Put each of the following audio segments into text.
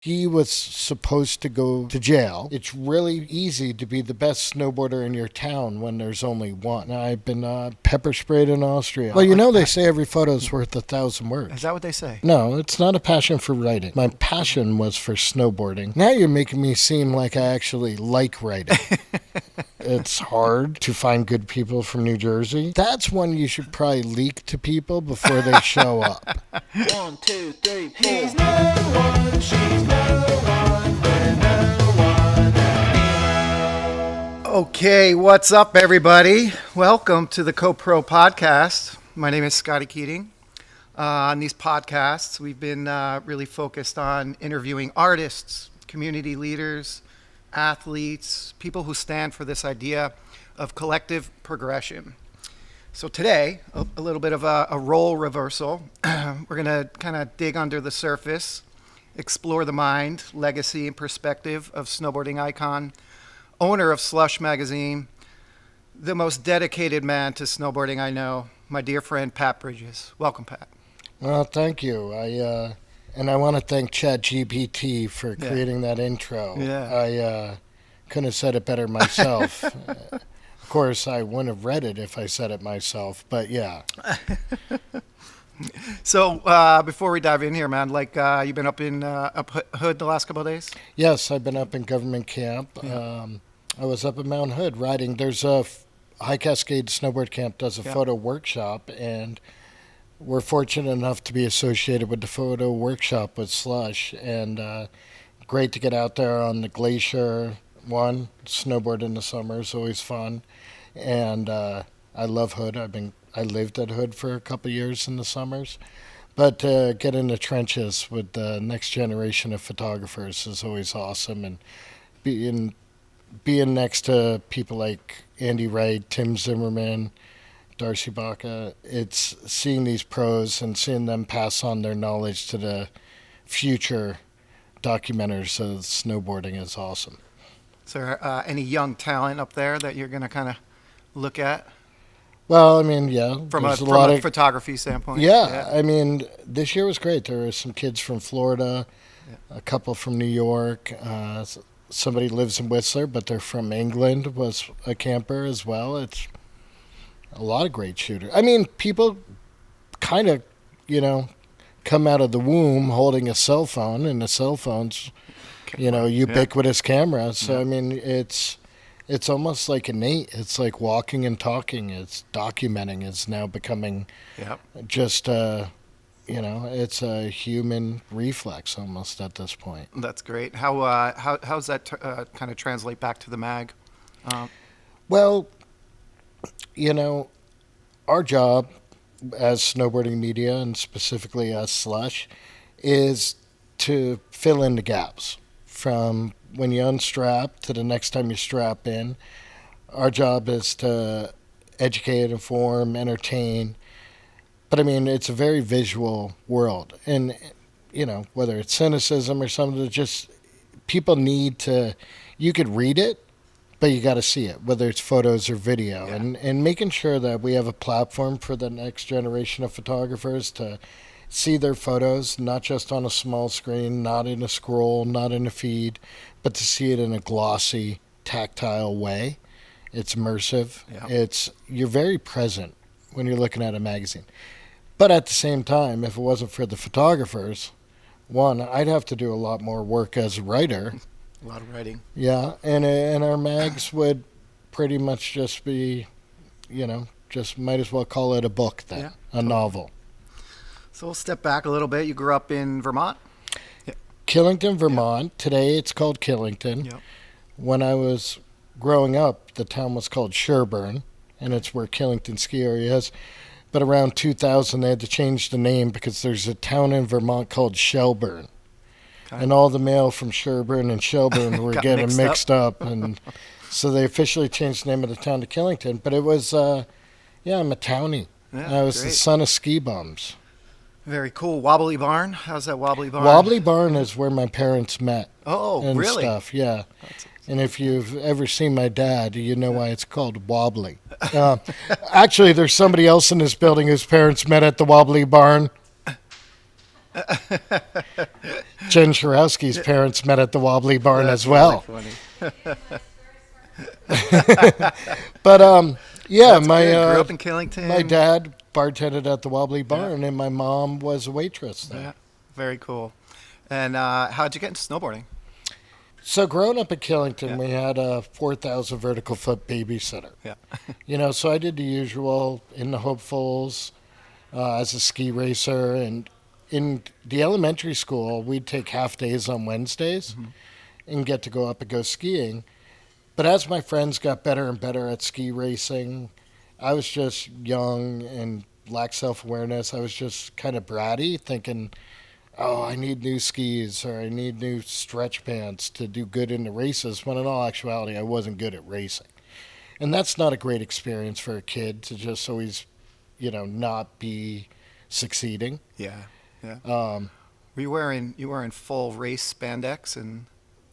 He was supposed to go to jail. It's really easy to be the best snowboarder in your town when there's only one. I've been pepper sprayed in Austria. Well, they say every photo is worth 1,000 words. Is that what they say? No, it's not a passion for writing. My passion was for snowboarding. Now you're making me seem like I actually like writing. It's hard to find good people from New Jersey. That's one you should probably leak to people before they show up. 1, 2, 3, 4. He's no one, she's no one, we're no one. Okay, what's up, everybody? Welcome to the Co-Pro Podcast. My name is Scotty Keating. On these podcasts, we've been really focused on interviewing artists, community leaders, athletes, people who stand for this idea of collective progression. So today, a little bit of a role reversal. We're going to kind of dig under the surface, explore the mind, legacy, and perspective of snowboarding icon, owner of Slush Magazine, the most dedicated man to snowboarding I know, my dear friend Pat Bridges. Welcome, Pat. Well, thank you. And I want to thank ChatGPT for creating that intro. Yeah. I couldn't have said it better myself. Of course, I wouldn't have read it if I said it myself, but yeah. So before we dive in here, man, you've been up in up Hood the last couple of days? Yes, I've been up in government camp. Yeah. I was up in Mount Hood riding. There's a High Cascade Snowboard Camp does a photo workshop, and we're fortunate enough to be associated with the photo workshop with Slush, and great to get out there on the glacier. Snowboard in the summer is always fun, and I love Hood. I lived at Hood for a couple of years in the summers, but get in the trenches with the next generation of photographers is always awesome, and being next to people like Andy Wright, Tim Zimmerman, Darcy Baca, it's seeing these pros and seeing them pass on their knowledge to the future documenters of snowboarding is awesome. Is there any young talent up there that you're going to kind of look at? Well, I mean, yeah. From there's a photography standpoint? Yeah, I mean, this year was great. There were some kids from Florida, a couple from New York. Somebody lives in Whistler, but they're from England, was a camper as well. It's a lot of great shooters. I mean, people kind of, come out of the womb holding a cell phone, and the cell phone's, ubiquitous camera. So, I mean, it's almost like innate. It's like walking and talking. It's documenting. It's now becoming just, it's a human reflex almost at this point. That's great. How's that kind of translate back to the mag? Well, our job as snowboarding media, and specifically as Slush, is to fill in the gaps from when you unstrap to the next time you strap in. Our job is to educate, inform, entertain. But I mean, it's a very visual world. And, whether it's cynicism or something, just people need to, you could read it, but you got to see it, whether it's photos or video. Yeah. And making sure that we have a platform for the next generation of photographers to see their photos, not just on a small screen, not in a scroll, not in a feed, but to see it in a glossy, tactile way. It's immersive. Yeah. You're very present when you're looking at a magazine. But at the same time, if it wasn't for the photographers, I'd have to do a lot more work as a writer. A lot of writing. Yeah, and our mags would pretty much just be, just might as well call it a book then, a novel. So we'll step back a little bit. You grew up in Vermont? Yeah. Killington, Vermont. Yep. Today it's called Killington. Yep. When I was growing up, the town was called Sherburne, and it's where Killington ski area is. But around 2000, they had to change the name because there's a town in Vermont called Shelburne. Okay. And all the mail from Sherburne and Shelburne were getting mixed up. And so they officially changed the name of the town to Killington. But it was, I'm a townie. Yeah, I was the son of ski bums. Very cool. Wobbly Barn? How's that Wobbly Barn? Wobbly Barn is where my parents met. Oh, and really? Stuff, yeah. And if you've ever seen my dad, you know why it's called Wobbly. Actually, there's somebody else in this building whose parents met at the Wobbly Barn. Jen Sharowski's parents met at the Wobbly Barn That's as well. really funny. But yeah, That's my good. Grew up in Killington. my dad bartended at the Wobbly Barn, and my mom was a waitress there. Yeah, very cool. And how'd you get into snowboarding? So growing up in Killington, Yeah. we had a 4,000 vertical foot babysitter. Yeah. So I did the usual in the hopefuls as a ski racer, and in the elementary school, we'd take half days on Wednesdays and get to go up and go skiing. But as my friends got better and better at ski racing, I was just young and lacked self-awareness. I was just kind of bratty, thinking, oh, I need new skis or I need new stretch pants to do good in the races, when in all actuality, I wasn't good at racing. And that's not a great experience for a kid to just always, not be succeeding. Yeah. Yeah. Um, Were you wearing full race spandex and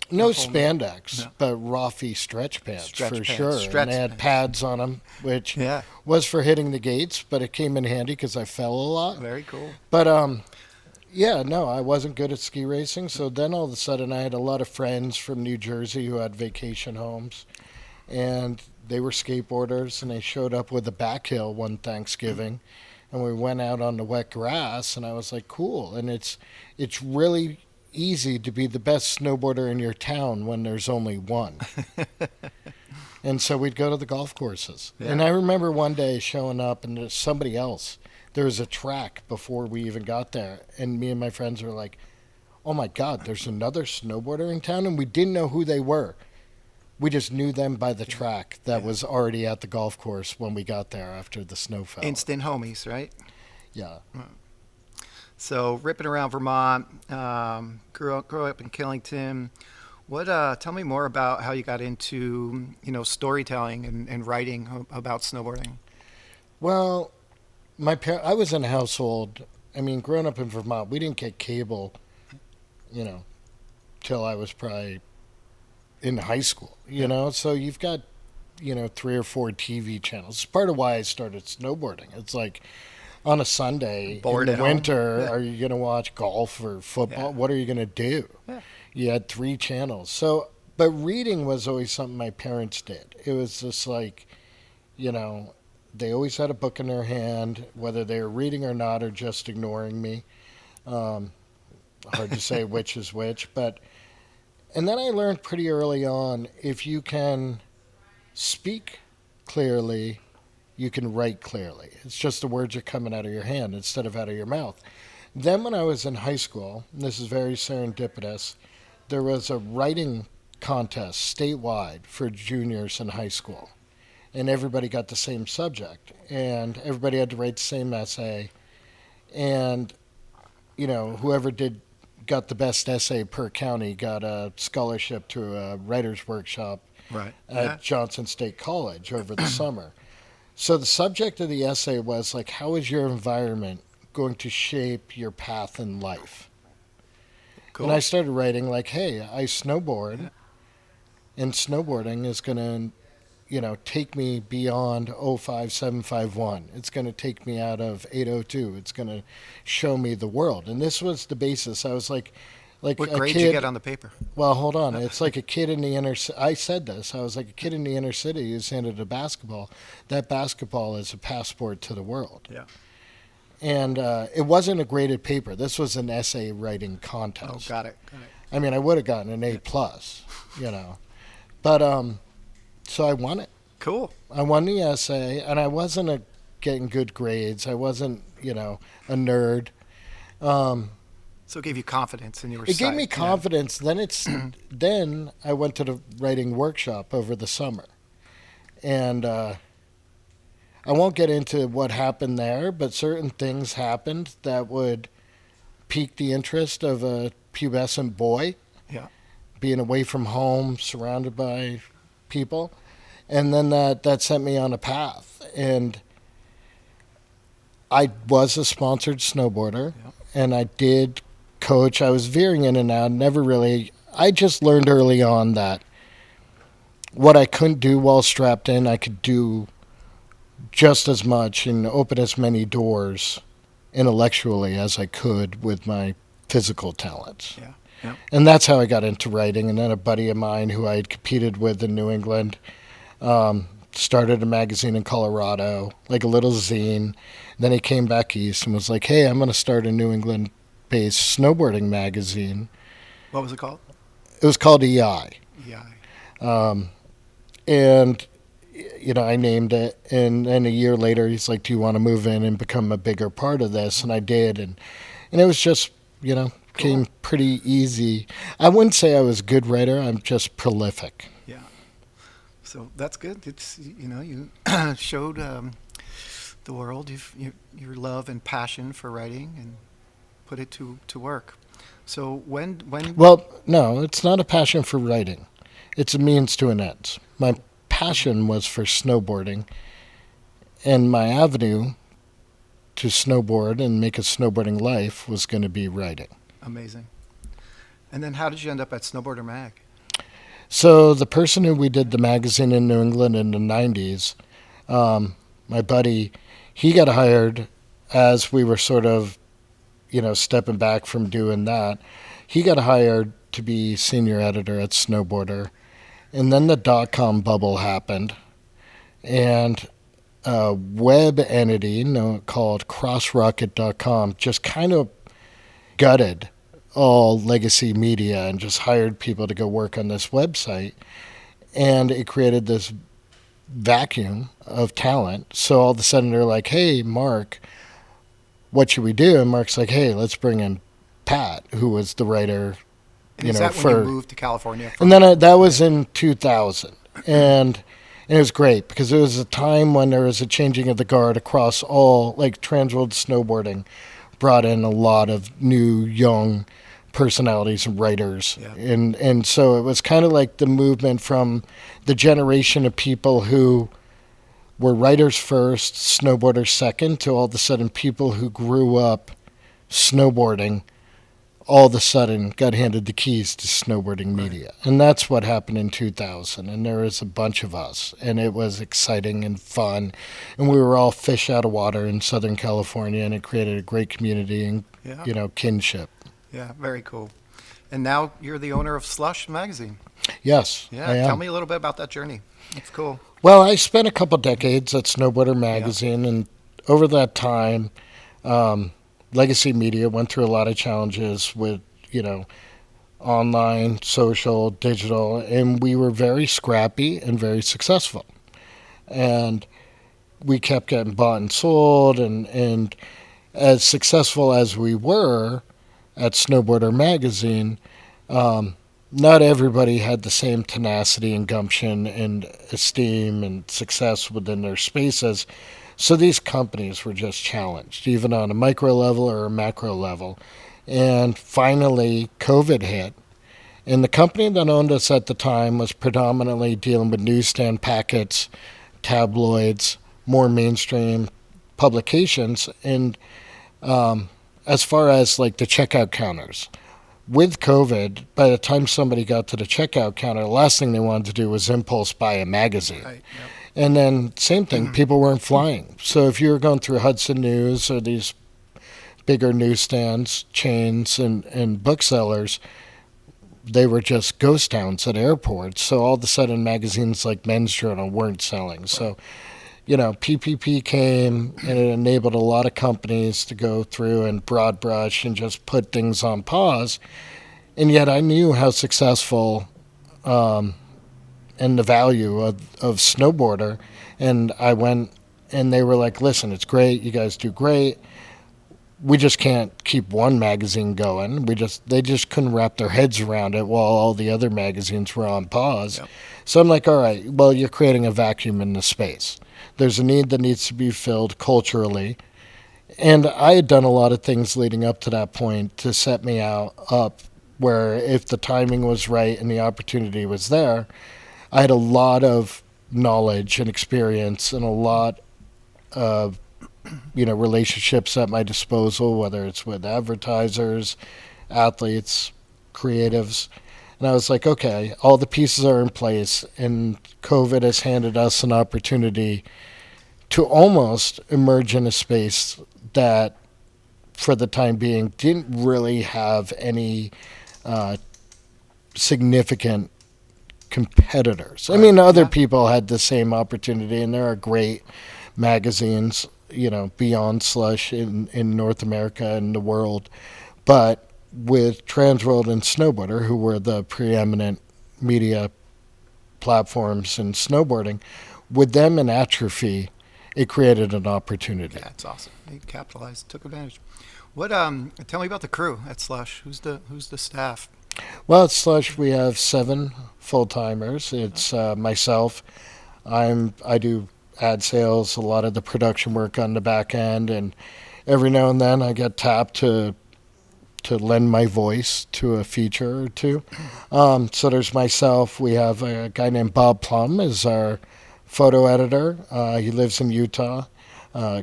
no the whole- spandex, No. but Roffy stretch pants Stretch for pants, sure. stretch And they had pants. pads on them, which Yeah. was for hitting the gates, but it came in handy because I fell a lot. Very cool. But yeah, no, I wasn't good at ski racing. So then all of a sudden, I had a lot of friends from New Jersey who had vacation homes, and they were skateboarders, and they showed up with a back hill one Thanksgiving, and we went out on the wet grass, and I was like, cool. And it's really easy to be the best snowboarder in your town when there's only one. And so we'd go to the golf courses. Yeah. And I remember one day showing up, and there's somebody else. There was a track before we even got there, and me and my friends were like, oh my God, there's another snowboarder in town, and we didn't know who they were. We just knew them by the track that was already at the golf course when we got there after the snow fell. Instant homies, right? Yeah. So ripping around Vermont, grew up in Killington. Tell me more about how you got into storytelling and writing about snowboarding. Well, I was in a household. I mean, growing up in Vermont, we didn't get cable, till I was probably in high school. So you've got 3 or 4 TV channels. It's part of why I started snowboarding. It's like on a Sunday Bored in at the home. winter, Yeah. are you going to watch golf or football? Yeah. What are you going to do? Yeah. You had 3 channels. So, but reading was always something my parents did. It was just like, they always had a book in their hand, whether they were reading or not, or just ignoring me. Hard to say which is which, and then I learned pretty early on, if you can speak clearly, you can write clearly. It's just the words are coming out of your hand instead of out of your mouth. Then when I was in high school, and this is very serendipitous, there was a writing contest statewide for juniors in high school. And everybody got the same subject. And everybody had to write the same essay. And, whoever got the best essay per county got a scholarship to a writer's workshop Right. at Johnson State College over the summer. So the subject of the essay was like, how is your environment going to shape your path in life? Cool. And I started writing like, hey, I snowboard, and snowboarding is going to, take me beyond 05751. It's going to take me out of 802. It's going to show me the world. And this was the basis. I was like What a grade kid. did you get on the paper? Well, hold on. It's like a kid in the inner city. I said this. I was like a kid in the inner city who's handed a basketball. That basketball is a passport to the world. Yeah. And it wasn't a graded paper. This was an essay writing Oh, contest. got it. I mean, I would have gotten an A plus, But so I won it. Cool. I won the essay, and I wasn't getting good grades. I wasn't, a nerd. So it gave you confidence in your It gave me site, confidence. Then I went to the writing workshop over the summer, and I won't get into what happened there, but certain things happened that would pique the interest of a pubescent boy. Yeah. Being away from home, surrounded by people, and then that sent me on a path. And I was a sponsored snowboarder, Yeah. and I did coach. I was veering in and out. Never really. I just learned early on that what I couldn't do while strapped in, I could do just as much and open as many doors intellectually as I could with my physical talents. Yeah. Yeah. And that's how I got into writing. And then a buddy of mine who I had competed with in New England started a magazine in Colorado, like a little zine. Then he came back east and was like, hey, I'm going to start a New England based snowboarding magazine. What was it called? It was called EI. Yeah. And, I named it. And then a year later, he's like, do you want to move in and become a bigger part of this? And I did. And it was just, came pretty easy. I wouldn't say I was a good writer. I'm just prolific. Yeah. So that's good. It's you showed the world your love and passion for writing and put it to work. So when Well, no, it's not a passion for writing. It's a means to an end. My passion was for snowboarding, and my avenue to snowboard and make a snowboarding life was going to be writing. Amazing. And then how did you end up at Snowboarder Mag? So the person who we did the magazine in New England in the 90s, my buddy, he got hired as we were sort of, stepping back from doing that. He got hired to be senior editor at Snowboarder. And then the dot-com bubble happened. And a web entity called crossrocket.com just kind of gutted all legacy media and just hired people to go work on this website. And it created this vacuum of talent. So all of a sudden they're like, hey, Mark, what should we do? And Mark's like, hey, let's bring in Pat, who was the writer, And is that when you moved to California? And then that was in 2000. And it was great because it was a time when there was a changing of the guard across all, like Transworld Snowboarding brought in a lot of new, young personalities and writers. Yeah. And so it was kind of like the movement from the generation of people who were writers first, snowboarders second, to all of a sudden people who grew up snowboarding all of a sudden got handed the keys to snowboarding media. And that's what happened in 2000. And there was a bunch of us. And it was exciting and fun. And we were all fish out of water in Southern California. And it created a great community and, Yeah. kinship. Yeah, very cool. And now you're the owner of Slush Magazine. Yes, Yeah, I am. tell me a little bit about that journey. It's cool. Well, I spent a couple decades at Snowboarder Magazine. And over that time, legacy media went through a lot of challenges with, online, social, digital, and we were very scrappy and very successful. And we kept getting bought and sold, and as successful as we were at Snowboarder Magazine, not everybody had the same tenacity and gumption and esteem and success within their spaces. So these companies were just challenged, even on a micro level or a macro level. And finally, COVID hit. And the company that owned us at the time was predominantly dealing with newsstand packets, tabloids, more mainstream publications. And as far as like the checkout counters, with COVID, by the time somebody got to the checkout counter, the last thing they wanted to do was impulse buy a magazine. Right. Yep. And then same thing, people weren't flying. So if you were going through Hudson News or these bigger newsstands, chains, and booksellers, they were just ghost towns at airports. So all of a sudden magazines like Men's Journal weren't selling. So, PPP came and it enabled a lot of companies to go through and broad brush and just put things on pause. And yet I knew how successful and the value of Snowboarder. And I went and they were like, listen, it's great. You guys do great. We just can't keep one magazine going. They just couldn't wrap their heads around it while all the other magazines were on pause. Yep. So I'm like, all right, well, you're creating a vacuum in the space. There's a need that needs to be filled culturally. And I had done a lot of things leading up to that point to set me up where if the timing was right and the opportunity was there, I had a lot of knowledge and experience and a lot of relationships at my disposal, whether it's with advertisers, athletes, creatives. And I was like, okay, all the pieces are in place, and COVID has handed us an opportunity to almost emerge in a space that, for the time being, didn't really have any significant competitors. I mean, other people had the same opportunity, and there are great magazines, beyond Slush in North America and the world. But with Transworld and Snowboarder, who were the preeminent media platforms in snowboarding, with them in atrophy, it created an opportunity. Yeah, it's awesome. They capitalized, took advantage. What? Tell me about the crew at Slush. Who's the staff? Well, at Slush, we have 7 full-timers. It's myself. I do ad sales, a lot of the production work on the back end, and every now and then I get tapped to lend my voice to a feature or two. So there's myself. We have a guy named Bob Plum is our photo editor. He lives in Utah.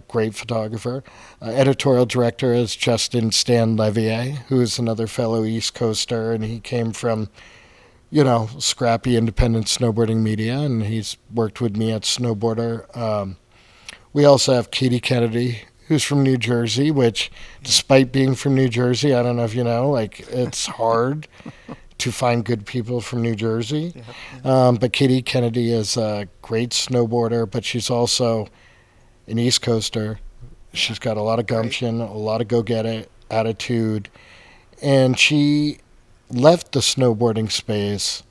Great photographer. Editorial director is Justin Stan Levier, who is another fellow East Coaster, and he came from, scrappy independent snowboarding media, and he's worked with me at Snowboarder. We also have Katie Kennedy, who's from New Jersey, which, despite being from New Jersey, I don't know if you know, it's hard to find good people from New Jersey. But Katie Kennedy is a great snowboarder, but she's also an East Coaster. She's got a lot of gumption, a lot of go-get-it attitude, and she left the snowboarding space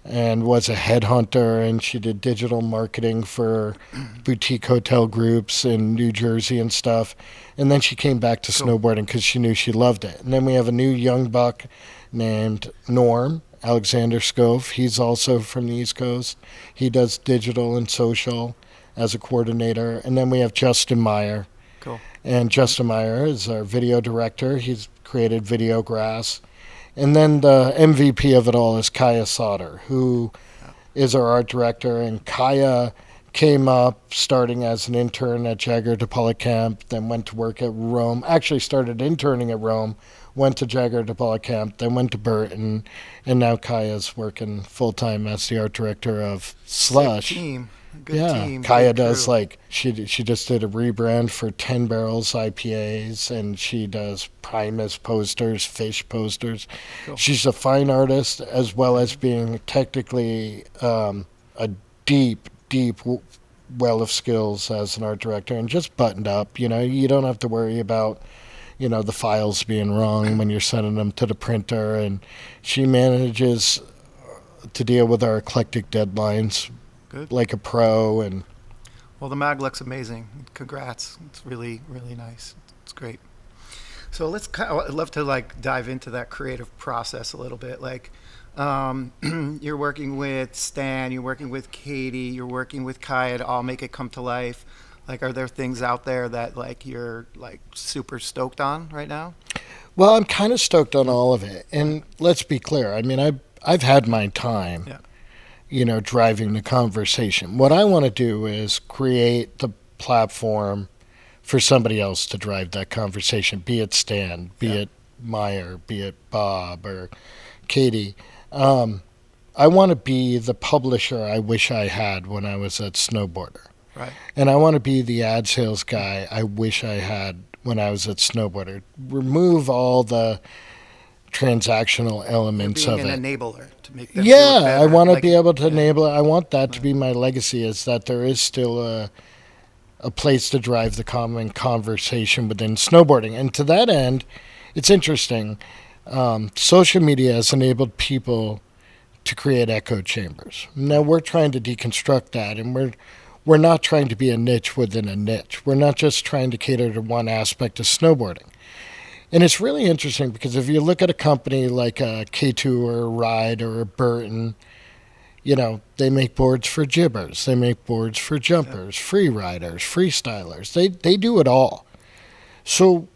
and was a headhunter, and she did digital marketing for boutique hotel groups in New Jersey and stuff. And then she came back to snowboarding because she knew she loved it. And then we have a new young buck named Norm Alexander Scove. He's also from the East Coast. He does digital and social as a coordinator. And then we have Justin Meyer. Cool. And Justin Meyer is our video director. He's created Videograss. And then the MVP of it all is Kaya Sauter, who is our art director. And Kaya came up starting as an intern at Jagger DePaula Camp, then went to work at Rome. Actually started interning at Rome, went to Jagger DePaula Camp, then went to Burton, and now Kaya's working full-time as the art director of Slush. Good team. Good team. Kaya Good does crew. she just did a rebrand for 10 Barrels IPAs, and she does Primus posters, fish posters. Cool. She's a fine artist as well as being technically a deep well of skills as an art director, and just buttoned up. You don't have to worry about the files being wrong when you're sending them to the printer, and she manages to deal with our eclectic deadlines. Good. Like a pro. And Well, the mag looks amazing. Congrats. It's really, really nice. It's great. So I'd love to dive into that creative process a little bit. You're working with Stan, you're working with Katie, you're working with Kaya to all make it come to life. Are there things out there that you're super stoked on right now? well, I'm kind of stoked on all of it. And let's be clear. I mean, I've had my time. Yeah. Driving the conversation. What I want to do is create the platform for somebody else to drive that conversation, be it Stan, be it Meyer, be it Bob or Katie. I want to be the publisher I wish I had when I was at Snowboarder. Right. And I want to be the ad sales guy I wish I had when I was at Snowboarder. Remove all the transactional elements Being of an it. enabler to make them do it better. I want to be able to enable it. I want that to be my legacy, is that there is still a place to drive the common conversation within snowboarding. And to that end, it's interesting. Social media has enabled people to create echo chambers. Now we're trying to deconstruct that, and we're not trying to be a niche within a niche. We're not just trying to cater to one aspect of snowboarding. And it's really interesting because if you look at a company like a K2 or a Ride or a Burton, they make boards for jibbers. They make boards for jumpers, free riders, freestylers. They do it all. So,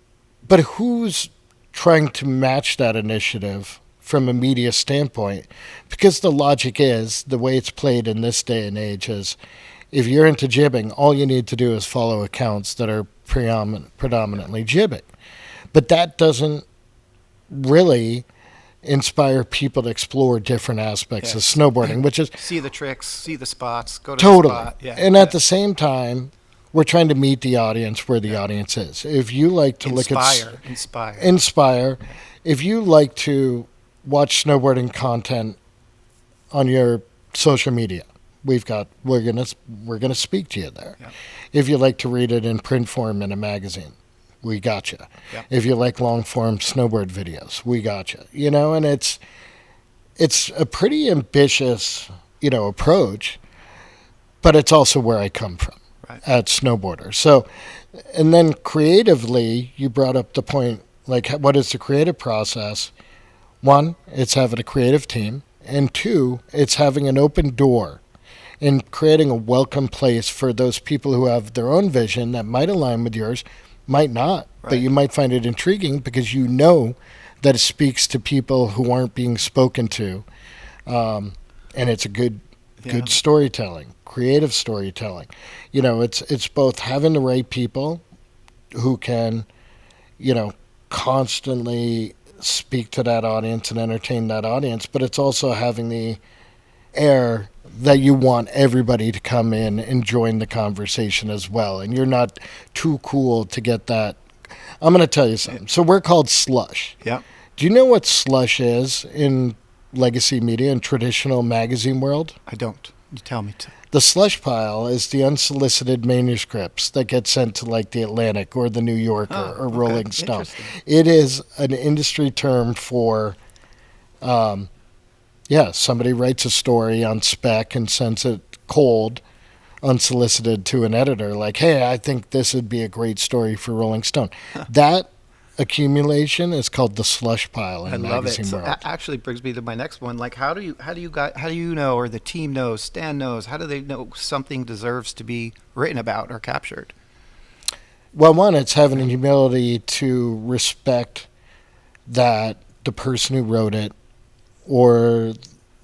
but who's trying to match that initiative from a media standpoint? Because the logic is, the way it's played in this day and age is, if you're into jibbing, all you need to do is follow accounts that are predominantly jibbing. But that doesn't really inspire people to explore different aspects of snowboarding, which is See the tricks, see the spots, go to totally. the spot. Yeah. And at the same time, we're trying to meet the audience where the audience is. If you like to Inspire. If you like to watch snowboarding content on your social media. We're gonna speak to you there. Yeah. If you like to read it in print form in a magazine, we got you. Yeah. If you like long form snowboard videos, we got you. You know, and it's a pretty ambitious, approach, but it's also where I come from Right. at Snowboarder. So, and then creatively, you brought up the point, like, what is the creative process? One, it's having a creative team, and two, it's having an open door and creating a welcome place for those people who have their own vision that might align with yours, might not, but Right. you might find it intriguing because you know that it speaks to people who aren't being spoken to, and it's a good Yeah. storytelling, creative storytelling. It's both having the right people who can, constantly speak to that audience and entertain that audience, but it's also having the air that you want everybody to come in and join the conversation as well. And you're not too cool to get that. I'm going to tell you something. So we're called Slush. Yeah. Do you know what Slush is in legacy media and traditional magazine world? I don't. You tell me to. The slush pile is the unsolicited manuscripts that get sent to like the Atlantic or the New Yorker Oh, or okay. Rolling Stone. Interesting. It is an industry term for, somebody writes a story on spec and sends it cold, unsolicited to an editor, like, hey, I think this would be a great story for Rolling Stone. That accumulation is called the slush pile in I love it. magazine So world. actually brings me to my next one. Like, how do you know, or the team knows, Stan knows, how do they know something deserves to be written about or captured? Well, one, it's having the humility to respect that the person who wrote it or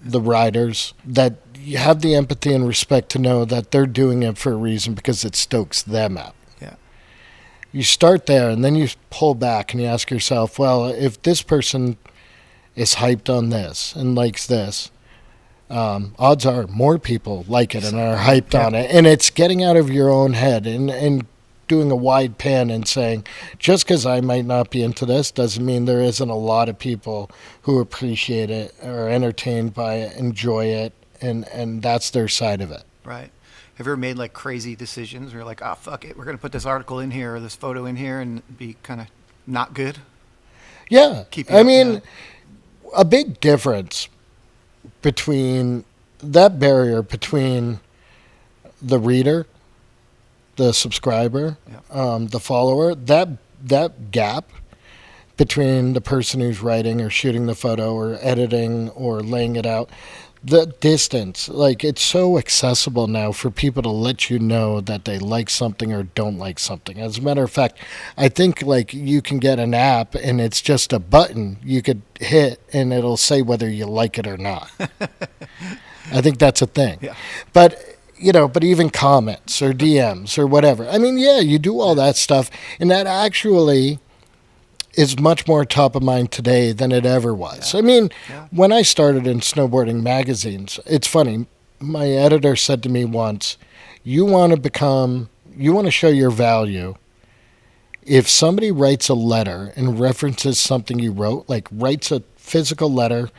the writers, that you have the empathy and respect to know that they're doing it for a reason because it stokes them up. Yeah. You start there and then you pull back and you ask yourself, well, if this person is hyped on this and likes this, odds are more people like it and are hyped on it. And it's getting out of your own head and doing a wide pan and saying, just because I might not be into this doesn't mean there isn't a lot of people who appreciate it or entertained by it, enjoy it, and that's their side of it. Right. Have you ever made like crazy decisions where you're like, oh, fuck it, we're going to put this article in here or this photo in here and be kind of not good? Yeah. Keeping I up, mean, yeah. a big difference between that barrier between the reader, the subscriber, the follower, that gap between the person who's writing or shooting the photo or editing or laying it out, the distance, like, it's so accessible now for people to let you know that they like something or don't like something. As a matter of fact, I think like you can get an app and it's just a button you could hit and it'll say whether you like it or not. I think that's a thing. Yeah. But but even comments or DMs or whatever. I mean, yeah, you do all that stuff, and that actually is much more top of mind today than it ever was. Yeah. I mean, Yeah. when I started in snowboarding magazines, it's funny. My editor said to me once, you want to show your value. If somebody writes a letter and references something you wrote, like writes a physical letter,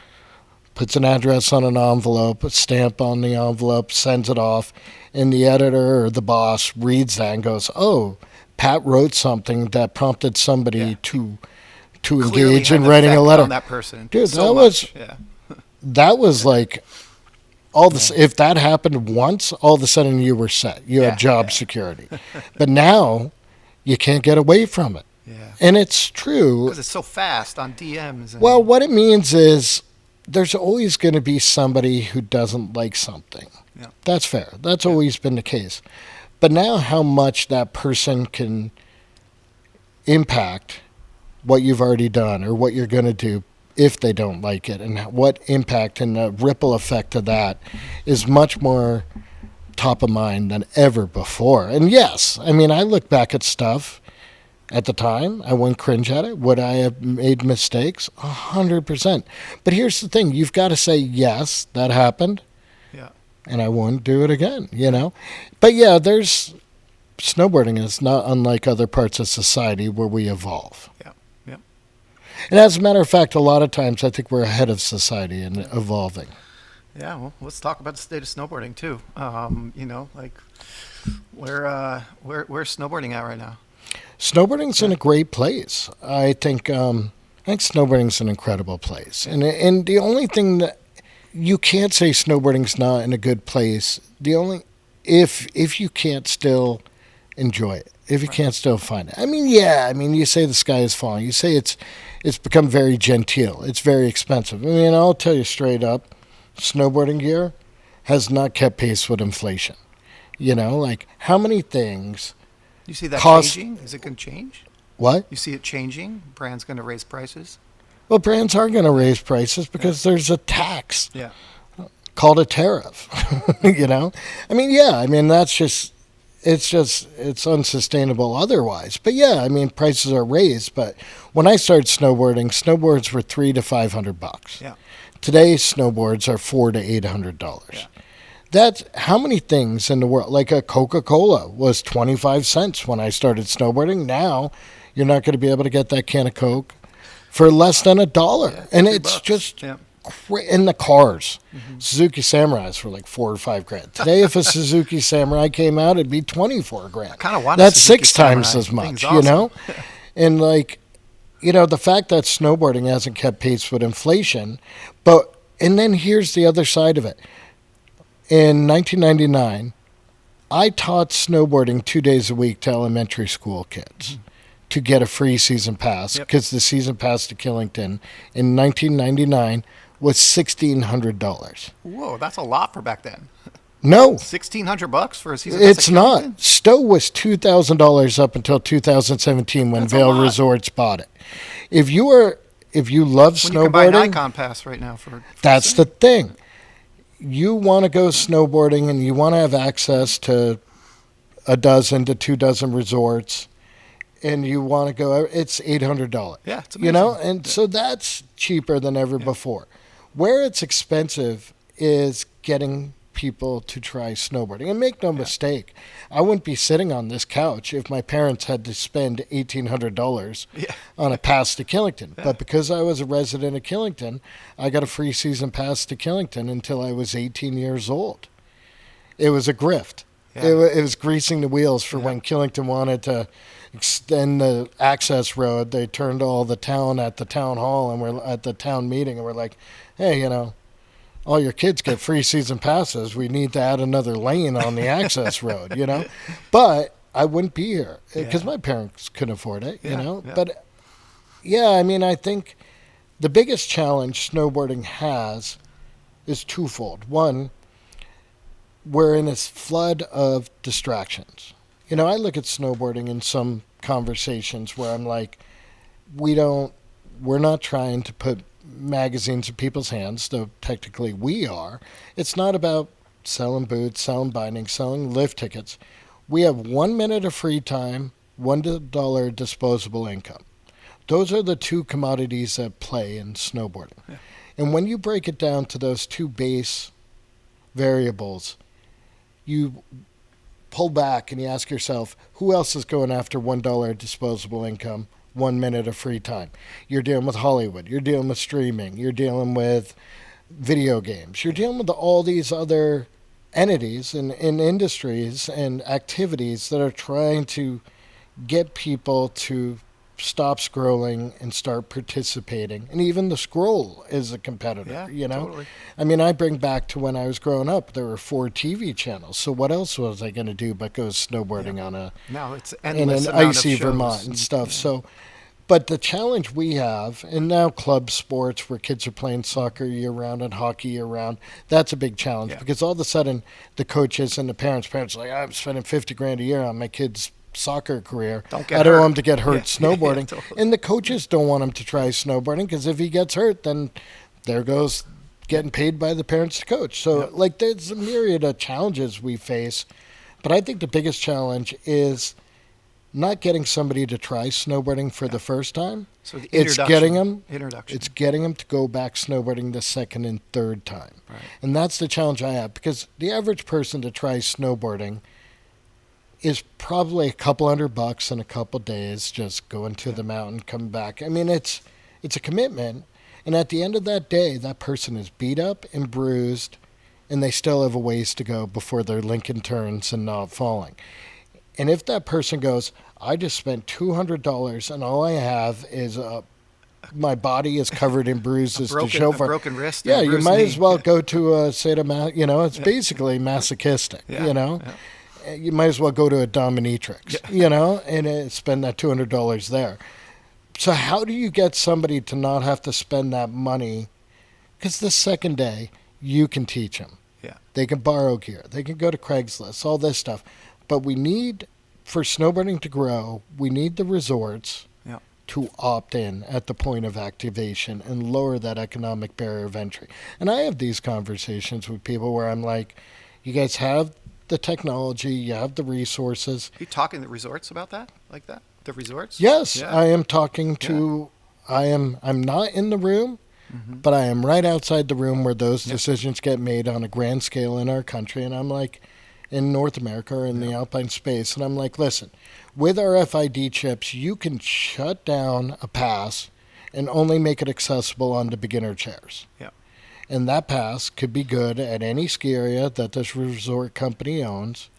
puts an address on an envelope, a stamp on the envelope, sends it off, and the editor or the boss reads that and goes, oh, Pat wrote something that prompted somebody Yeah. to Clearly engage had in an writing a effect letter. on that person. Dude, so that much. was- Yeah. That was like all this. If that happened once, all of a sudden you were set. You Yeah, had job yeah. security. But now you can't get away from it. Yeah. And it's true. Because it's so fast on DMs. And, Well, what it means is there's always going to be somebody who doesn't like something. Yeah. That's fair. That's always been the case. But now how much that person can impact what you've already done or what you're going to do if they don't like it, and what impact and the ripple effect of that is much more top of mind than ever before. And yes, I mean, I look back at stuff at the time, I wouldn't cringe at it. Would I have made mistakes? 100%. But here's the thing. You've got to say, yes, that happened, Yeah. and I wouldn't do it again, But yeah, snowboarding is not unlike other parts of society where we evolve. Yeah. Yeah. And as a matter of fact, a lot of times I think we're ahead of society in evolving. Yeah, well, let's talk about the state of snowboarding too. Like where's snowboarding at right now? Snowboarding's in a great place. I think snowboarding's an incredible place. And the only thing that you can't say snowboarding's not in a good place, the only if you can't still enjoy it, if you can't still find it. You say the sky is falling. You say it's become very genteel. It's very expensive. I mean, I'll tell you straight up, snowboarding gear has not kept pace with inflation. Like how many things You see that cost changing? Is it going to change? what? You see it changing? Brands going to raise prices? Well, brands are going to raise prices because there's a tax Yeah. called a tariff. That's it's unsustainable otherwise. But prices are raised. But when I started snowboarding, snowboards were $300 to $500. Yeah. Today, snowboards are $400 to $800. Yeah. That's how many things in the world. Like a Coca-Cola was 25 cents when I started snowboarding. Now, you're not going to be able to get that can of Coke for less than $1. Yeah, And $2. it's just Yeah. in the cars. Suzuki Samurais for like $4 or $5 grand. Today, if a Suzuki Samurai came out, it'd be 24 grand. Kind of want That's a Suzuki 6 times Samurai. as much, Thing's awesome. And the fact that snowboarding hasn't kept pace with inflation, and then here's the other side of it. In 1999, I taught snowboarding 2 days a week to elementary school kids to get a free season pass Yep. because the season pass to Killington in 1999 was $1,600. Whoa, that's a lot for back then. No, $1,600 for a season pass it's at not. Killington? Stowe was $2,000 up until 2017 when That's a Vail lot. Resorts bought it. If you love When you can buy an snowboarding, Icon pass right now for that's the thing. You want to go snowboarding and you want to have access to a dozen to 2 dozen resorts, and you want to go. It's $800. Yeah, it's amazing. And so that's cheaper than ever before. Where it's expensive is getting people to try snowboarding. And make no mistake, I wouldn't be sitting on this couch if my parents had to spend $1,800 on a pass to Killington. But because I was a resident of Killington, I got a free season pass to Killington until I was 18 years old. It was a grift. Yeah. It was greasing the wheels for when Killington wanted to extend the access road. They turned all the town at the town hall and we're at the town meeting and we're like, hey, all your kids get free season passes. We need to add another lane on the access road, But I wouldn't be here because my parents couldn't afford it, Yeah. But I think the biggest challenge snowboarding has is twofold. One, we're in this flood of distractions. I look at snowboarding in some conversations where I'm like, we're not trying to put magazines in people's hands, though technically we are. It's not about selling boots, selling bindings, selling lift tickets. We have 1 minute of free time, $1 disposable income. Those are the two commodities that play in snowboarding. Yeah. And when you break it down to those two base variables, you pull back and you ask yourself, who else is going after $1 disposable income, 1 minute of free time? You're dealing with Hollywood. You're dealing with streaming. You're dealing with video games. You're dealing with all these other entities and industries and activities that are trying to get people to stop scrolling and start participating. And even the scroll is a competitor, Totally. I bring back to when I was growing up, there were 4 TV channels. So what else was I going to do but go snowboarding on Now it's in endless an amount icy of shows Vermont and stuff. So, but the challenge we have, and now club sports where kids are playing soccer year round and hockey year round, that's a big challenge because all of a sudden the coaches and the parents are like, I'm spending $50 grand a year on my kid's soccer career. Don't I don't hurt. want him to get hurt snowboarding. Totally. And the coaches don't want him to try snowboarding because if he gets hurt, then there goes getting paid by the parents to coach. So, there's a myriad of challenges we face. But I think the biggest challenge is not getting somebody to try snowboarding for the first time. So the It's getting them. Introduction. It's getting them to go back snowboarding the second and third time. Right. And that's the challenge I have because the average person to try snowboarding is probably a couple $100 in a couple days, just going to the mountain, coming back. It's It's a commitment. And at the end of that day, that person is beat up and bruised, and they still have a ways to go before their Lincoln turns and not falling. And if that person goes, I just spent $200 and all I have is my body is covered in bruises to show a for. broken wrist. Yeah, and a you bruised might knee. as well go to a it's basically masochistic, Yeah, yeah. You might as well go to a dominatrix, and spend that $200 there. So how do you get somebody to not have to spend that money? Because the second day, you can teach them. Yeah. They can borrow gear. They can go to Craigslist, all this stuff. But for snowboarding to grow, we need the resorts Yeah. to opt in at the point of activation and lower that economic barrier of entry. And I have these conversations with people where I'm like, you guys have the technology, you have the resources. Are you talking to resorts about that? Like that? The resorts? Yes, Yeah. I am talking to I'm not in the room, but I am right outside the room where those decisions get made on a grand scale in our country, and I'm like in North America or in the alpine space, and I'm like, listen, with RFID chips, you can shut down a pass and only make it accessible on the beginner chairs. Yeah. And that pass could be good at any ski area that this resort company owns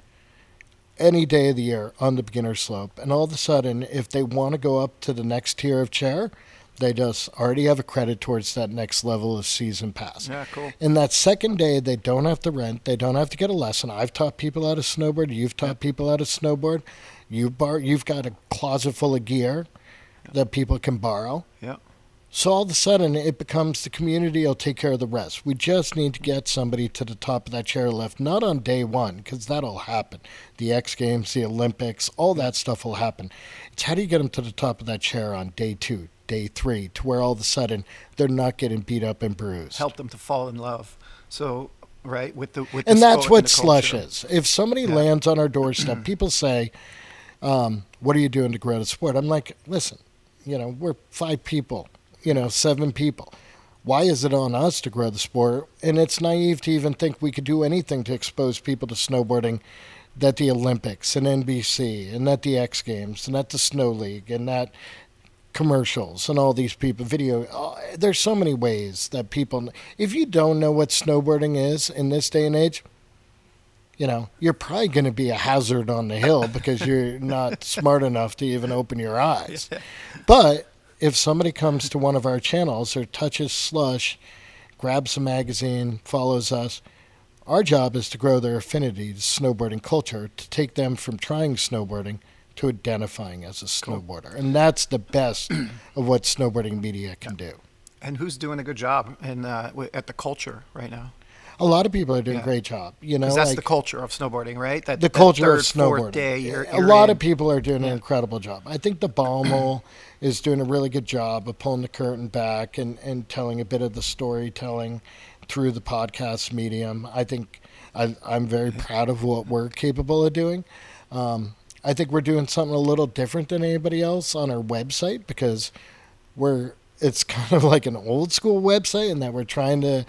any day of the year on the beginner slope. And all of a sudden, if they want to go up to the next tier of chair, they just already have a credit towards that next level of season pass. Yeah, cool. And that second day, they don't have to rent. They don't have to get a lesson. I've taught people how to snowboard. You've taught people how to snowboard. You've got a closet full of gear that people can borrow. Yeah. So all of a sudden, it becomes the community will take care of the rest. We just need to get somebody to the top of that chairlift, not on day one, because that'll happen. The X Games, the Olympics, all that stuff will happen. It's how do you get them to the top of that chair on day 2, day 3, to where all of a sudden they're not getting beat up and bruised. Help them to fall in love. So, right, with the And that's sport what and the Slush culture. is. If somebody lands on our doorstep, people say, what are you doing to grow the sport? I'm like, listen, we're 5 people, 7 people. Why is it on us to grow the sport? And it's naive to even think we could do anything to expose people to snowboarding that the Olympics and NBC and that the X Games and that the Snow League and that commercials and all these people, there's so many ways that people, if you don't know what snowboarding is in this day and age, you're probably going to be a hazard on the hill because you're not smart enough to even open your eyes. But if somebody comes to one of our channels or touches Slush, grabs a magazine, follows us, our job is to grow their affinity to snowboarding culture, to take them from trying snowboarding to identifying as a snowboarder. And that's the best of what snowboarding media can do. And who's doing a good job at the culture right now? A lot of people are doing a great job. Because that's the culture of snowboarding, right? The culture third, of snowboarding. Fourth day, A lot of people are doing an incredible job. I think the Baumel is doing a really good job of pulling the curtain back and telling a bit of the storytelling through the podcast medium. I think I'm very proud of what we're capable of doing. I think we're doing something a little different than anybody else on our website because it's kind of like an old school website in that we're trying to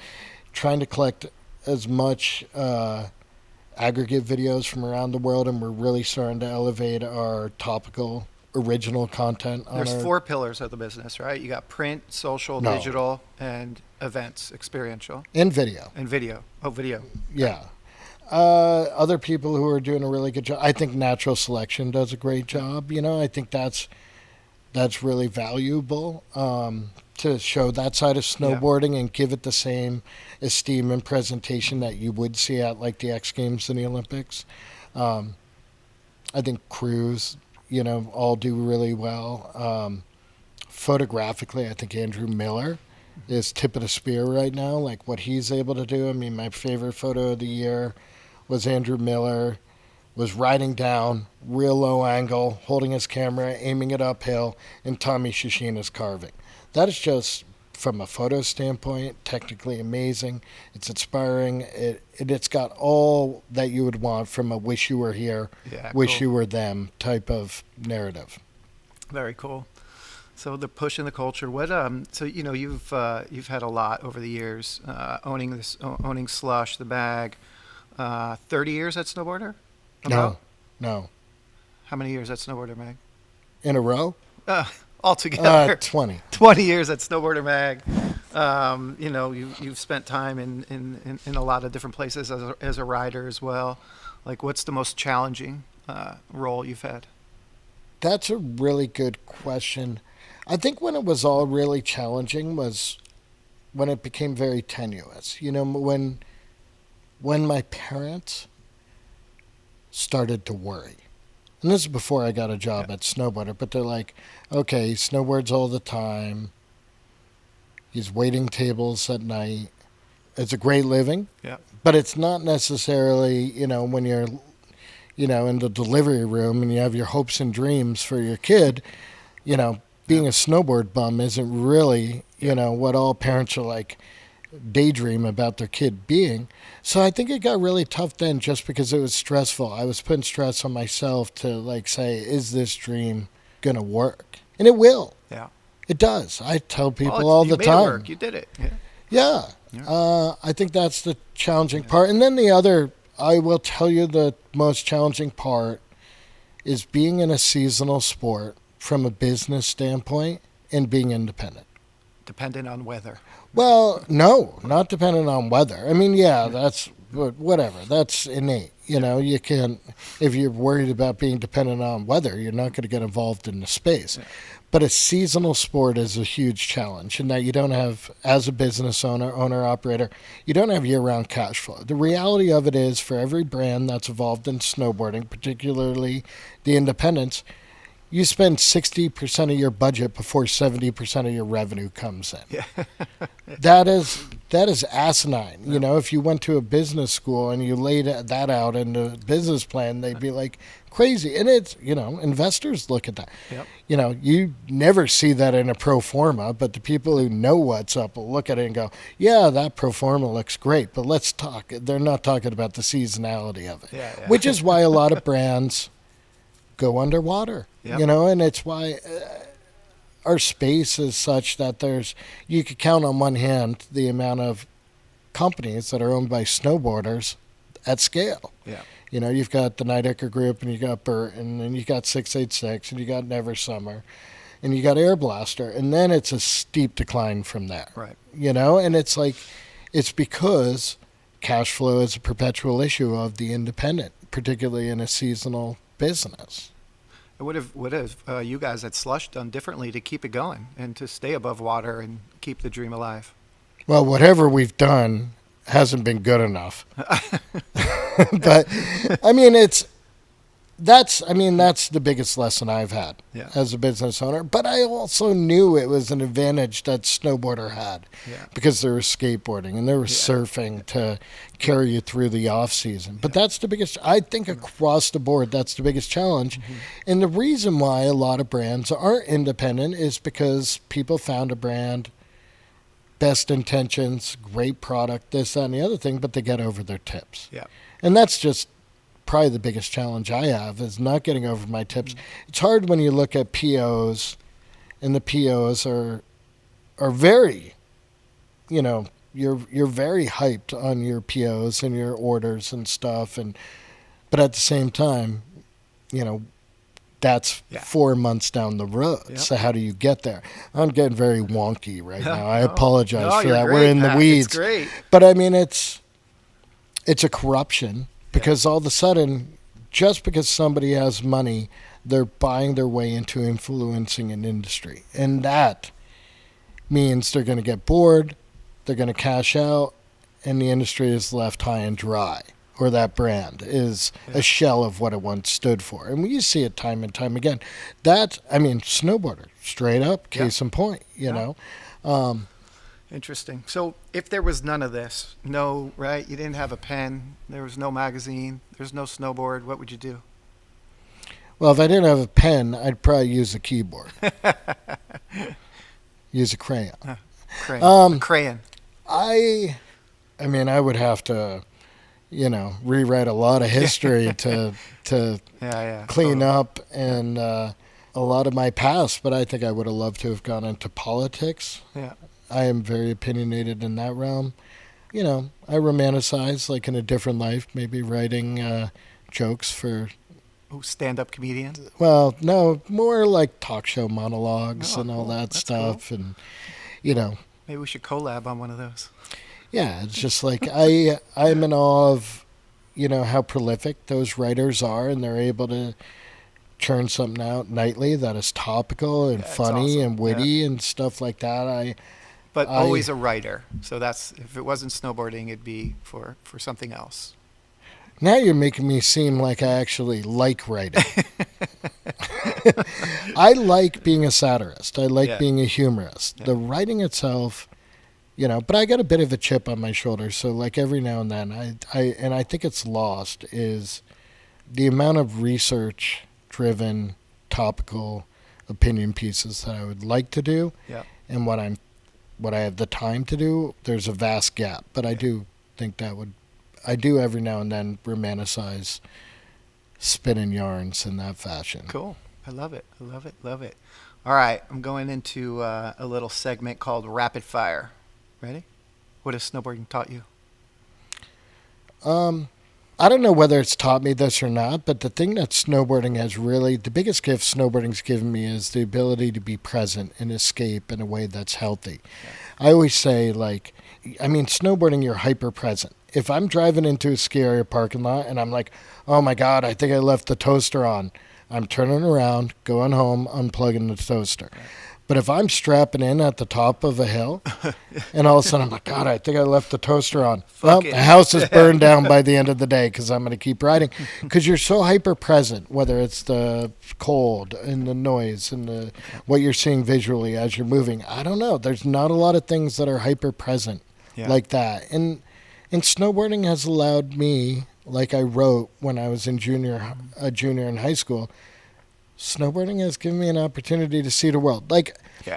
collect as much aggregate videos from around the world, and we're really starting to elevate our topical original content. There's 4 pillars of the business, right? You got print, social, digital, and events, experiential. And video. And video. Oh, video. Yeah. Other people who are doing a really good job. I think Natural Selection does a great job. I think that's really valuable to show that side of snowboarding and give it the same esteem and presentation that you would see at like the X Games and the Olympics. I think crews, all do really well. Photographically, I think Andrew Miller is tip of the spear right now, like what he's able to do. I mean, my favorite photo of the year was Andrew Miller was riding down, real low angle, holding his camera, aiming it uphill, and Tommy Shishina's carving. That is just, from a photo standpoint, technically amazing. It's inspiring. It's got all that you would want from a wish you were here, wish you were them type of narrative. Very cool. So the push in the culture. What so you've had a lot over the years owning Slush, the bag. 30 years at Snowboarder? No. How many years at Snowboarder, Meg? In a row? altogether? 20. 20 years at Snowboarder Mag. You've spent time in a lot of different places as a rider as well. Like, what's the most challenging role you've had? That's a really good question. I think when it was all really challenging was when it became very tenuous. When my parents started to worry. And this is before I got a job at Snowboarder, but they're like, okay, he snowboards all the time. He's waiting tables at night. It's a great living, Yeah. but it's not necessarily, when you're, in the delivery room and you have your hopes and dreams for your kid, being a snowboard bum isn't really, what all parents are like daydream about their kid being. So I think it got really tough then just because it was stressful. I was putting stress on myself to say, is this dream going to work? And it will. Yeah. It does. I tell people Well, all you the made time. It work. You did it. Yeah. I think that's the challenging part. And then the other, I will tell you the most challenging part is being in a seasonal sport from a business standpoint and being independent. Dependent on weather. Well, no, not dependent on weather. I mean, yeah, that's whatever. That's innate. You can't, if you're worried about being dependent on weather, you're not going to get involved in the space. Yeah. But a seasonal sport is a huge challenge in that you don't have, as a business owner-operator, you don't have year-round cash flow. The reality of it is for every brand that's involved in snowboarding, particularly the independents, you spend 60% of your budget before 70% of your revenue comes in. Yeah. That is asinine. If you went to a business school and you laid that out in the business plan, they'd be like crazy. And it's, investors look at that. Yep. You never see that in a pro forma, but the people who know what's up will look at it and go, yeah, that pro forma looks great, but let's talk. They're not talking about the seasonality of it, Yeah. which is why a lot of brands go underwater. Yep. And it's why our space is such that you could count on one hand the amount of companies that are owned by snowboarders at scale. Yeah. You've got the Nidecker Group, and you got Burton, and you got 686, and you got Never Summer, and you got Air Blaster, and then it's a steep decline from there. Right. And it's because cash flow is a perpetual issue of the independent, particularly in a seasonal business. What have you guys at Slush done differently to keep it going and to stay above water and keep the dream alive? Well, whatever we've done hasn't been good enough. But that's the biggest lesson I've had as a business owner. But I also knew it was an advantage that Snowboarder had because there was skateboarding and there was surfing to carry you through the off season. But that's the biggest, I think across the board, that's the biggest challenge. Mm-hmm. And the reason why a lot of brands aren't independent is because people found a brand, best intentions, great product, this, that, and the other thing, but they get over their tips. Yeah. And that's just probably the biggest challenge I have is not getting over my tips. Mm-hmm. It's hard when you look at POs, and the POs are very, you're very hyped on your POs and your orders and stuff, but at the same time, that's 4 months down the road. Yep. So how do you get there? I'm getting very wonky right now. I apologize for that. Great, we're in the weeds. It's great. But it's a corruption because all of a sudden, just because somebody has money, they're buying their way into influencing an industry. And that means they're going to get bored, they're going to cash out, and the industry is left high and dry. Or that brand is a shell of what it once stood for. And we see it time and time again. Snowboarder, straight up, case in point, you know. Interesting. So if there was none of this, right? You didn't have a pen, there was no magazine, there's no snowboard, what would you do? Well, if I didn't have a pen, I'd probably use a keyboard. Use a crayon. Crayon. I would have to, rewrite a lot of history to clean up and a lot of my past, but I think I would have loved to have gone into politics. Yeah. I am very opinionated in that realm. I romanticize like in a different life, maybe writing jokes for Oh, stand-up comedian. Well, no, more like talk show monologues Oh, and all cool. that That's stuff, and you know, Maybe we should collab on one of those. yeah, it's just like I'm in awe of, how prolific those writers are, and they're able to churn something out nightly that is topical and Yeah, it's funny awesome. and witty and stuff like that. But I always a writer. So that's if it wasn't snowboarding, it'd be for something else. Now you're making me seem like I actually like writing. I like being a satirist. I like Yeah. being a humorist. Yeah. The writing itself, but I got a bit of a chip on my shoulder. So like every now and then, I think it's lost is the amount of research-driven, topical opinion pieces that I would like to do, Yeah. and what I have the time to do. There's a vast gap, but I do think I do every now and then romanticize spinning yarns in that fashion. Cool. I love it. I love it. Love it. All right. I'm going into a little segment called Rapid Fire. Ready? What has snowboarding taught you? I don't know whether it's taught me this or not, but the thing that snowboarding has the biggest gift snowboarding's given me is the ability to be present and escape in a way that's healthy. I always say, snowboarding, you're hyper present. If I'm driving into a ski area parking lot and I'm like, oh my God, I think I left the toaster on, I'm turning around, going home, unplugging the toaster. But if I'm strapping in at the top of a hill, and all of a sudden I'm like, God, I think I left the toaster on. Well, it. the house is burned down by the end of the day because I'm going to keep riding. Because you're so hyper present, whether it's the cold and the noise and what you're seeing visually as you're moving. I don't know. There's not a lot of things that are hyper present like that. And snowboarding has allowed me, like I wrote when I was a junior in high school, snowboarding has given me an opportunity to see the world.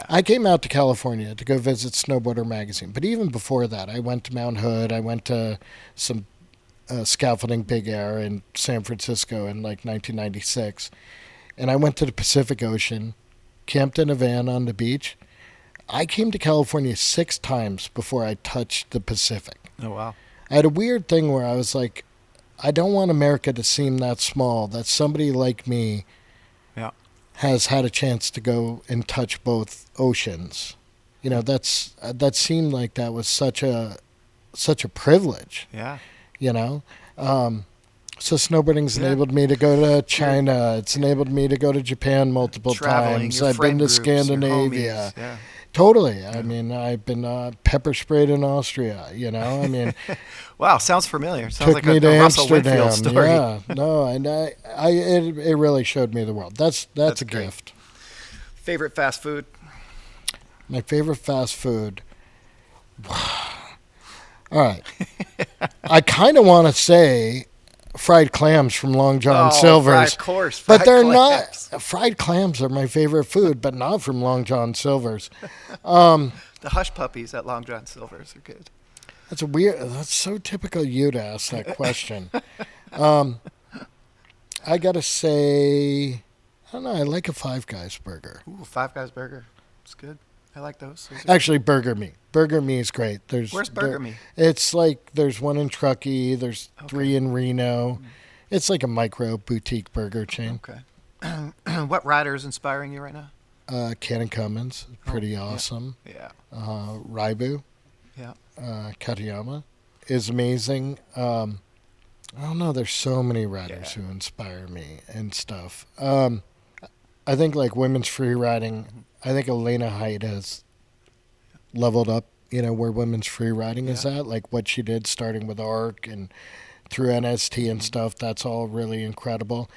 I came out to California to go visit Snowboarder magazine, but even before that, I went to Mount Hood. I went to some scaffolding big air in San Francisco in 1996, and I went to the Pacific Ocean, camped in a van on the beach. I came to California 6 times before I touched the Pacific. Oh, wow. I had a weird thing where I was like, I don't want America to seem that small, that somebody like me has had a chance to go and touch both oceans. That seemed like that was such a privilege. Yeah. So snowboarding's enabled me to go to China. It's enabled me to go to Japan multiple Traveling, times. your I've been friend to groups, your Scandinavia. homies, yeah. Totally. I mean, I've been pepper sprayed in Austria. Wow, sounds familiar. Sounds took like me a to Russell Amsterdam. Whitfield story. Yeah, no, and it really showed me the world. That's a great. gift. Favorite fast food? My favorite fast food. All right, I kind of want to say fried clams from Long John Silver's, Of course. but they're clams. not. Fried clams are my favorite food, but not from Long John Silver's. The hush puppies at Long John Silver's are good. That's so typical you to ask that question. I gotta say, I don't know. I like a Five Guys burger. Ooh, Five Guys burger. It's good. I like those. Actually, Burger Me. Burger Me is great. Where's Burger Me? It's like there's one in Truckee. There's 3 in Reno. It's like a micro boutique burger chain. Okay. What rider is inspiring you right now? Cannon Cummins, pretty awesome. Yeah. Raibu, Yeah. Katayama is amazing. I don't know. There's so many riders who inspire me and stuff. I think like women's free riding. I think Elena Height has leveled up. Where women's free riding is at, like what she did, starting with ARC and through NST and stuff. That's all really incredible.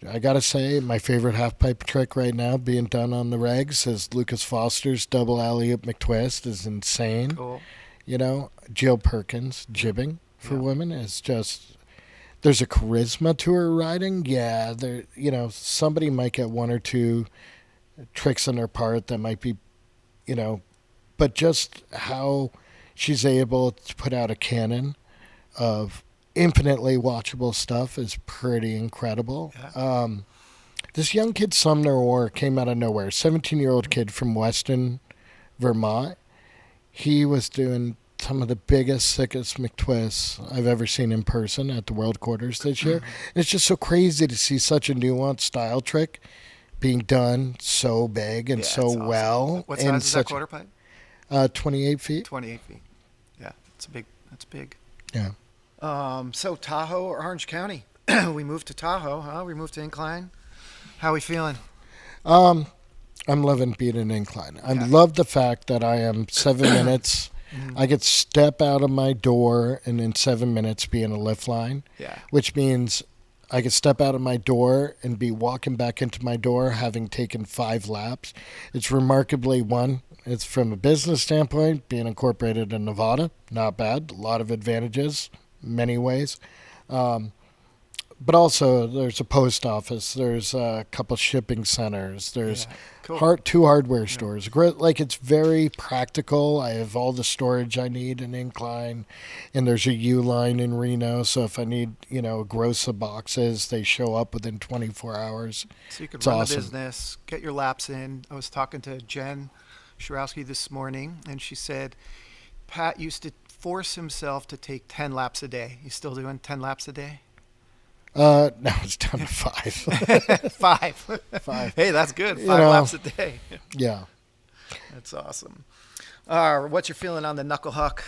I gotta say, my favorite half pipe trick right now being done on the regs is Lucas Foster's double alley-oop McTwist is insane. Cool. Jill Perkins jibbing for women is just, there's a charisma to her riding. Yeah, somebody might get 1 or 2 tricks on their part that might be, but just how she's able to put out a canon of infinitely watchable stuff is pretty incredible. Yeah. This young kid, Sumner Orr, came out of nowhere. 17-year-old kid from Weston, Vermont. He was doing some of the biggest, sickest McTwists I've ever seen in person at the World Quarters this year. And it's just so crazy to see such a nuanced style trick being done so big and Yeah, so it's awesome. well. What in size is that such quarter pipe? 28 feet. 28 feet. Yeah, it's big. That's big. Yeah. So Tahoe or Orange County? We moved to Tahoe, huh? We moved to Incline. How are we feeling? I'm loving being an incline. I Yeah. love the fact that I am 7 minutes. Mm-hmm. I could step out of my door and in 7 minutes be in a lift line, Yeah. which means I could step out of my door and be walking back into my door having taken 5 laps. It's remarkably it's from a business standpoint, being incorporated in Nevada, not bad. A lot of advantages, many ways. But also, there's a post office. There's a couple shipping centers. There's Yeah, cool. 2 hardware stores. Like, it's very practical. I have all the storage I need in Incline, and there's a U line in Reno. So if I need, a gross of boxes, they show up within 24 hours. So you could It's run awesome. the business, get your laps in. I was talking to Jen Sharowski this morning, and she said Pat used to force himself to take 10 laps a day. You still doing 10 laps a day? Now it's down to 5. 5. 5. Hey, that's good. 5 know. laps a day. Yeah. That's awesome. What's your feeling on the knuckle huck?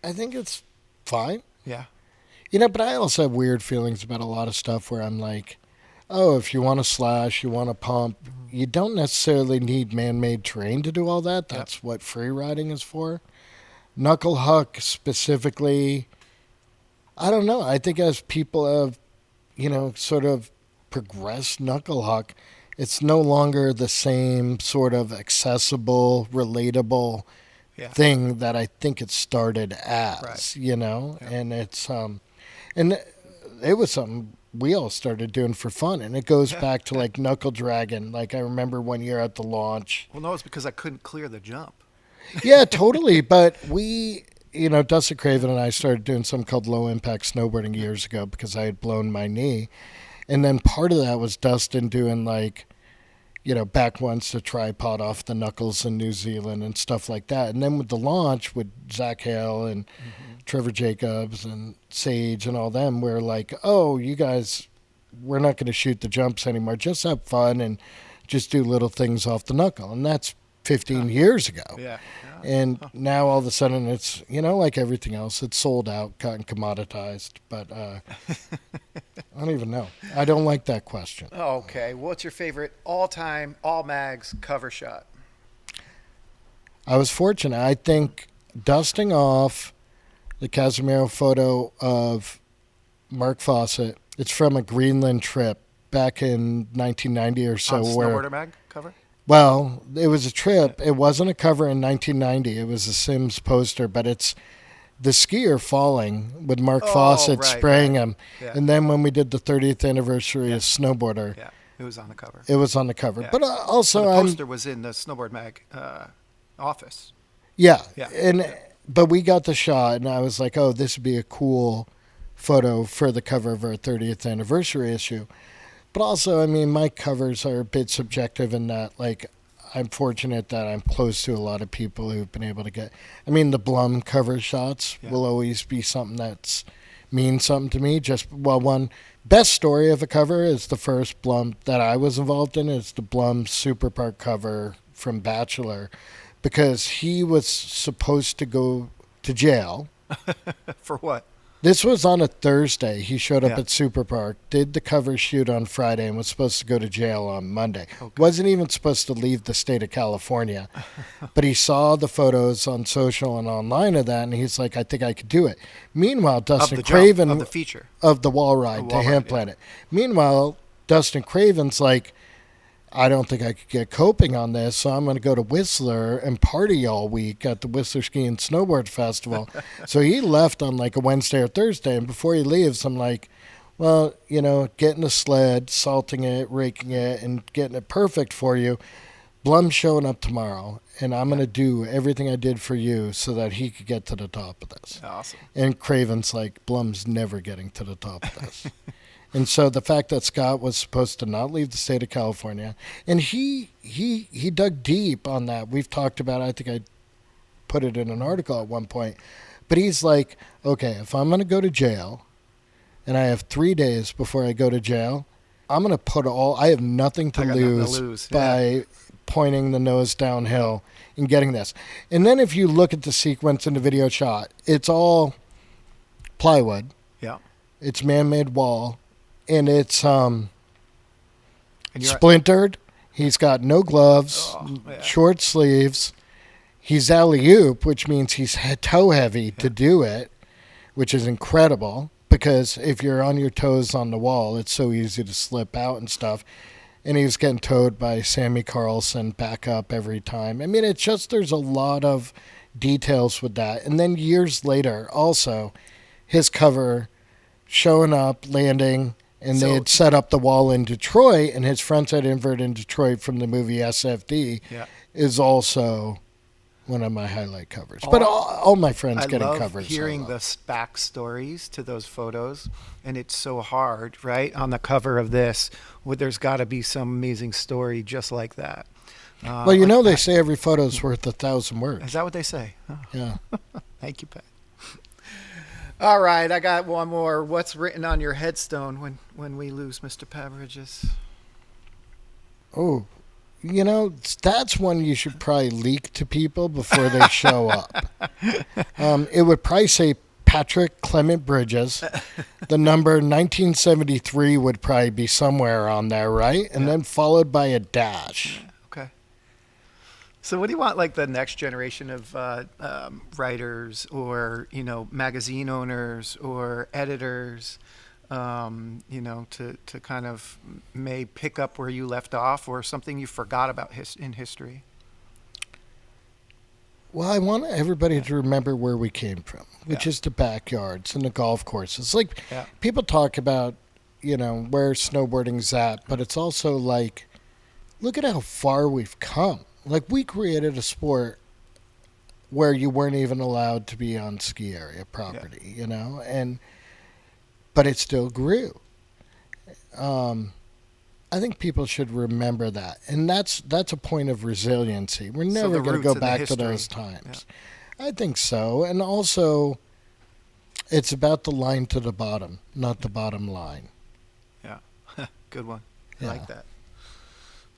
I think it's fine. Yeah. But I also have weird feelings about a lot of stuff where I'm like, oh, if you want to slash, you want to pump, you don't necessarily need man-made terrain to do all that. That's what free riding is for. Knuckle huck specifically, I don't know. I think as people have, sort of progressed knuckle huck, it's no longer the same sort of accessible, relatable Yeah. thing that I think it started as, Right. and it's and it was something we all started doing for fun, and it goes back to like Knuckle Dragon. Like I remember one year at the launch. Well, no, it's because I couldn't clear the jump. Yeah, totally. But we, Dustin Craven and I started doing something called low impact snowboarding years ago because I had blown my knee, and then part of that was Dustin doing like, back once to tripod off the knuckles in New Zealand and stuff like that. And then with the launch with Zach Hale and Trevor Jacobs and Sage and all them, we're like, oh, you guys, we're not going to shoot the jumps anymore. Just have fun and just do little things off the knuckle. And that's 15 years ago. Yeah. And now all of a sudden it's, like everything else, it's sold out, gotten commoditized. But I don't even know. I don't like that question. Okay. What's your favorite all-time, all mags cover shot? I was fortunate. I think dusting off the Casimiro photo of Mark Fawcett, it's from a Greenland trip back in 1990 or so. On where Snowboarder mag cover? Well, it was a trip. It wasn't a cover in 1990. It was a Sims poster, but it's the skier falling with Mark Fawcett right, spraying him. Yeah. And then when we did the 30th anniversary of Snowboarder, Yeah. It was on the cover. it was on the cover. Yeah. But also, the I'm poster was in the Snowboard mag office. Yeah. Yeah. But we got the shot, and I was like, oh, this would be a cool photo for the cover of our 30th anniversary issue. But also, I mean, my covers are a bit subjective in that, like, I'm fortunate that I'm close to a lot of people who've been able to get. I mean, the Blum cover shots will always be something that's means something to me. One best story of a cover is the first Blum that I was involved in. Is the Blum Super Park cover from Bachelor, because he was supposed to go to jail. For what? This was on a Thursday. He showed up Yeah. at Super Park, did the cover shoot on Friday, and was supposed to go to jail on Monday. Okay. Wasn't even supposed to leave the state of California. But he saw the photos on social and online of that, and he's like, I think I could do it. Meanwhile, Of Dustin the Craven jump, of the feature. of the wall ride The to wall Ham ride, yeah. Planet. Meanwhile, Dustin Craven's like, I don't think I could get coping on this, so I'm going to go to Whistler and party all week at the Whistler Ski and Snowboard Festival. So he left on like a Wednesday or Thursday, and before he leaves, I'm like, well, getting a sled, salting it, raking it, and getting it perfect for you. Blum's showing up tomorrow, and I'm going to do everything I did for you so that he could get to the top of this. Awesome. And Craven's like, Blum's never getting to the top of this. And so the fact that Scott was supposed to not leave the state of California, and he dug deep on that. We've talked about, I think I put it in an article at one point. But he's like, okay, if I'm going to go to jail and I have 3 days before I go to jail, I'm going to put I have nothing to I got nothing to lose lose, by pointing the nose downhill and getting this. And then if you look at the sequence in the video shot, it's all plywood. Yeah. It's man-made wall, and it's And you're splintered. He's got no gloves, short sleeves. He's alley-oop, which means he's toe heavy to do it, which is incredible because if you're on your toes on the wall, it's so easy to slip out and stuff. And he was getting towed by Sammy Carlson back up every time. I mean, it's just there's a lot of details with that. And then years later, also, his cover showing up, landing, and they had set up the wall in Detroit, and his frontside invert in Detroit from the movie SFD is also one of my highlight covers. But all my friends getting covers. I love hearing the back stories to those photos, and it's so hard, right? On the cover of this, there's got to be some amazing story just like that. Well, you know they say every photo is worth 1,000 words. Is that what they say? Oh. Yeah. Thank you, Pat. All right, I got one more. What's written on your headstone when we lose Mr. Pat Bridges? Oh, you know, that's one you should probably leak to people before they show up. It would probably say Patrick Clement Bridges. The number 1973 would probably be somewhere on there, right? And then followed by a dash. Okay. So what do you want, like, the next generation of writers or, magazine owners or editors, to kind of may pick up where you left off or something you forgot about in history? Well, I want everybody to remember where we came from, which is the backyards and the golf courses. Like, people talk about, where snowboarding's at, but it's also like, look at how far we've come. Like, we created a sport where you weren't even allowed to be on ski area property, but it still grew. I think people should remember that. And that's a point of resiliency. We're never going to go back to those times. Yeah. I think so. And also, it's about the line to the bottom, not the bottom line. Yeah. Good one. I like that.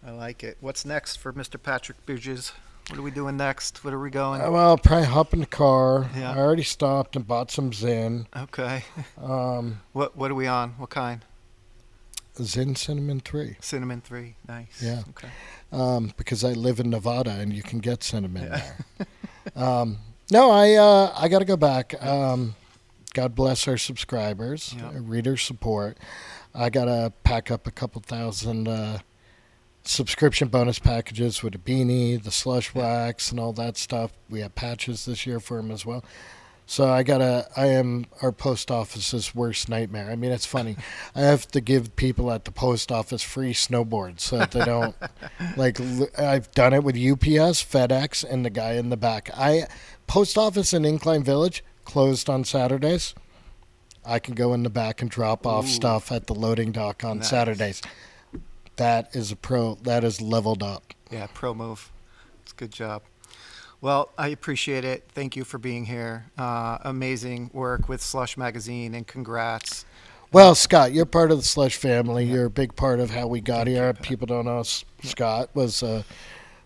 I like it. What's next for Mr. Patrick Bridges? What are we doing next? What are we going? Well, I'll probably hop in the car. Yeah. I already stopped and bought some Zin. Okay. What are we on? What kind? Zin Cinnamon 3. Cinnamon 3. Nice. Yeah. Okay. Because I live in Nevada and you can get cinnamon there. No, I got to go back. God bless our subscribers, reader support. I got to pack up a couple thousand subscription bonus packages with a beanie, the slush wax, and all that stuff. We have patches this year for him as well. So I am our post office's worst nightmare. I mean, it's funny. I have to give people at the post office free snowboards so that they don't, I've done it with UPS, FedEx, and the guy in the back. Post office in Incline Village closed on Saturdays. I can go in the back and drop off stuff at the loading dock on Saturdays. That is that is leveled up. Yeah, pro move. It's a good job. Well, I appreciate it. Thank you for being here. Amazing work with Slush Magazine, and congrats. Well, Scott, you're part of the Slush family. You're a big part of how we got here. People don't know Scott was a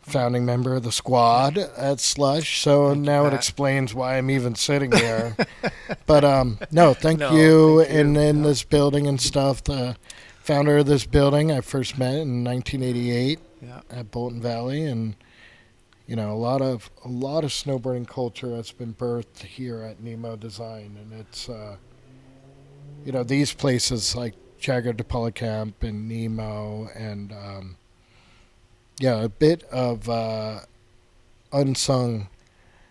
founding member of the squad at Slush, so now it explains why I'm even sitting here. But thank you. And in this building and stuff, the founder of this building I first met in 1988 at Bolton Valley, and a lot of snowboarding culture has been birthed here at Nemo Design, and it's these places like Jagger de Polycamp and Nemo, and a bit of unsung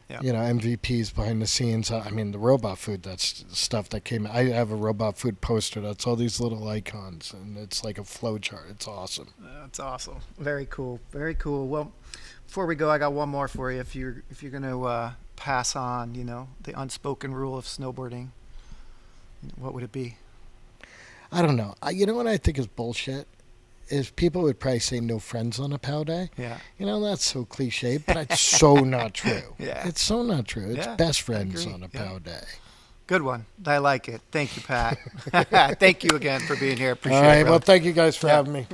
MVPs behind the scenes. I mean, the robot food, that's stuff that came. I have a robot food poster that's all these little icons, and it's like a flow chart. It's awesome. That's awesome. Very cool. Very cool. Well, before we go, I got one more for you. If you're going to pass on, the unspoken rule of snowboarding, what would it be? I don't know. You know what I think is bullshit is people would probably say no friends on a POW day. Yeah. That's so cliche, but it's so not true. Yeah. It's so not true. It's Yeah, best I friends agree. on a Yeah. POW day. Good one. I like it. Thank you, Pat. Thank you again for being here. Appreciate All right. it. Well, brother. thank you guys for Yeah. having me.